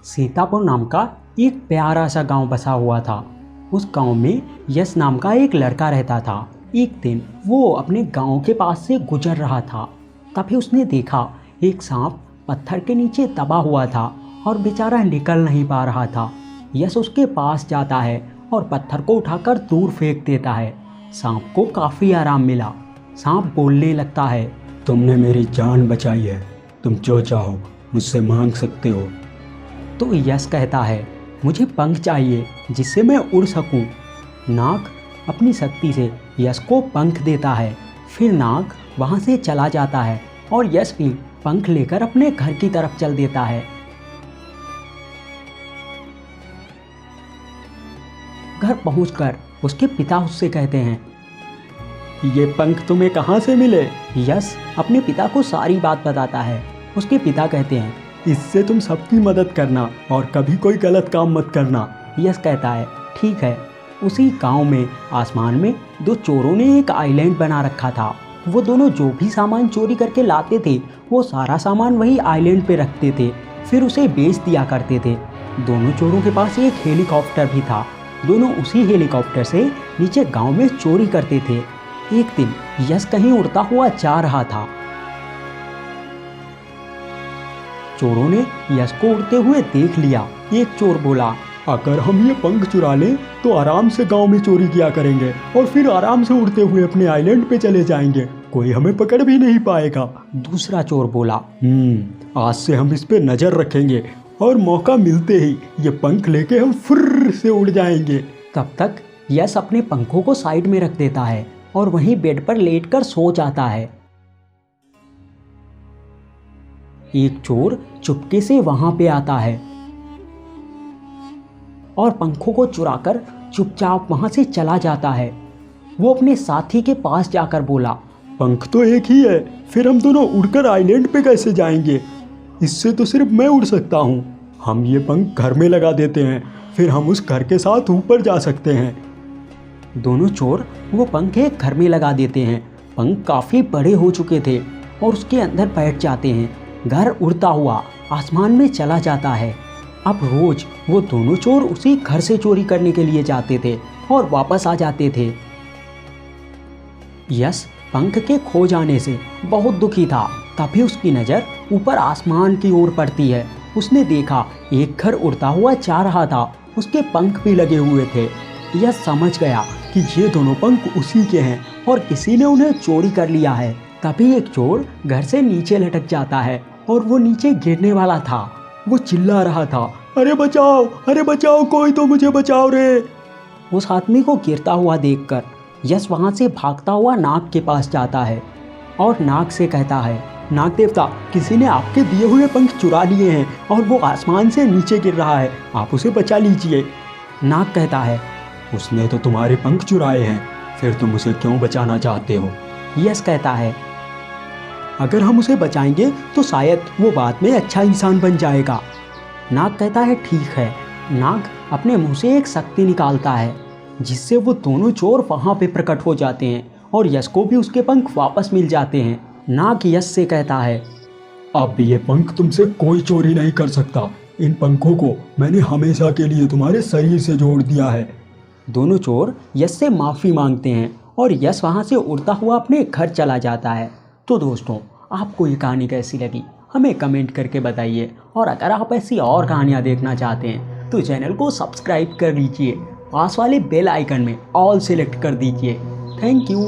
सीतापुर नाम का एक प्यारा सा गांव बसा हुआ था। उस गांव में यश नाम का एक लड़का रहता था। एक दिन वो अपने गांव के पास से गुजर रहा था, तभी उसने देखा एक सांप पत्थर के नीचे दबा हुआ था और बेचारा निकल नहीं पा रहा था। यश उसके पास जाता है और पत्थर को उठाकर दूर फेंक देता है। सांप को काफ़ी आराम मिला। सांप बोलने लगता है, तुमने मेरी जान बचाई है, तुम जो चाहो मुझसे मांग सकते हो। तो यश कहता है, मुझे पंख चाहिए जिससे मैं उड़ सकूं। नाग अपनी शक्ति से यश को पंख देता है। फिर नाग वहां से चला जाता है और यश भी पंख लेकर अपने घर की तरफ चल देता है। घर पहुंचकर उसके पिता उससे कहते हैं, ये पंख तुम्हें कहाँ से मिले? यश अपने पिता को सारी बात बताता है। उसके पिता कहते हैं, इससे तुम सबकी मदद करना और कभी कोई गलत काम मत करना। यश कहता है, ठीक है। उसी गांव में आसमान में दो चोरों ने एक आइलैंड बना रखा था। वो दोनों जो भी सामान चोरी करके लाते थे वो सारा सामान वही आइलैंड पे रखते थे, फिर उसे बेच दिया करते थे। दोनों चोरों के पास एक हेलीकॉप्टर भी था। दोनों उसी हेलीकॉप्टर से नीचे गांव में चोरी करते थे। एक दिन यश कहीं उड़ता हुआ जा रहा था। चोरों ने यश को उड़ते हुए देख लिया। एक चोर बोला, अगर हम ये पंख चुरा लें तो आराम से गांव में चोरी किया करेंगे और फिर आराम से उड़ते हुए अपने आइलैंड पे चले जाएंगे, कोई हमें पकड़ भी नहीं पाएगा। दूसरा चोर बोला, आज से हम इस पे नजर रखेंगे और मौका मिलते ही ये पंख लेके हम फुर्र से उड़ जाएंगे। तब तक यश अपने पंखों को साइड में रख देता है और वहीं बेड पर लेटकर सो जाता है। एक चोर चुपके से वहां पे आता है और पंखों को चुराकर चुपचाप वहां से चला जाता है। वो अपने साथी के पास जाकर बोला, पंख तो एक ही है, फिर हम दोनों उड़कर आइलैंड पे कैसे जाएंगे? इससे तो सिर्फ मैं उड़ सकता हूँ। हम ये पंख घर में लगा देते हैं, फिर हम उस घर के साथ ऊपर जा सकते हैं। दोनों चोर वो पंख एक घर में लगा देते हैं। पंख काफ़ी बड़े हो चुके थे और उसके अंदर बैठ जाते हैं। घर उड़ता हुआ आसमान में चला जाता है। अब रोज वो दोनों चोर उसी घर से चोरी करने के लिए जाते थे और वापस आ जाते थे। यश पंख के खो जाने से बहुत दुखी था। तभी उसकी नज़र ऊपर आसमान की ओर पड़ती है। उसने देखा एक घर उड़ता हुआ जा रहा था, उसके पंख भी लगे हुए थे। यश समझ गया कि ये दोनों पंख उसी के हैं और किसी ने उन्हें चोरी कर लिया है। तभी एक चोर घर से नीचे लटक जाता है और वो नीचे गिरने वाला था। वो चिल्ला रहा था, अरे बचाओ, कोई तो मुझे बचाओ रे। उस आदमी को गिरता हुआ देखकर यश वहां से भागता हुआ नाग के पास जाता है और नाग से कहता है, नाग देवता, किसी ने आपके दिए हुए पंख चुरा लिए हैं और वो आसमान से नीचे गिर रहा है, आप उसे बचा लीजिए। नाग कहता है, उसने तो तुम्हारे पंख चुराए हैं, फिर तुम उसे क्यों बचाना चाहते हो? यश कहता है, अगर हम उसे बचाएंगे तो शायद वो बाद में अच्छा इंसान बन जाएगा। नाग कहता है, ठीक है। नाग अपने मुंह से एक शक्ति निकालता है जिससे वो दोनों चोर वहाँ पे प्रकट हो जाते हैं और यश को भी उसके पंख वापस मिल जाते हैं। नाग यश से कहता है, अब ये पंख तुमसे कोई चोरी नहीं कर सकता। इन पंखों को मैंने हमेशा के लिए तुम्हारे शरीर से जोड़ दिया है। दोनों चोर यश से माफ़ी मांगते हैं और यश वहाँ से उड़ता हुआ अपने घर चला जाता है। तो दोस्तों, आपको ये कहानी कैसी लगी हमें कमेंट करके बताइए, और अगर आप ऐसी और कहानियाँ देखना चाहते हैं तो चैनल को सब्सक्राइब कर लीजिए। पास वाले बेल आइकन में ऑल सेलेक्ट कर दीजिए। Thank you.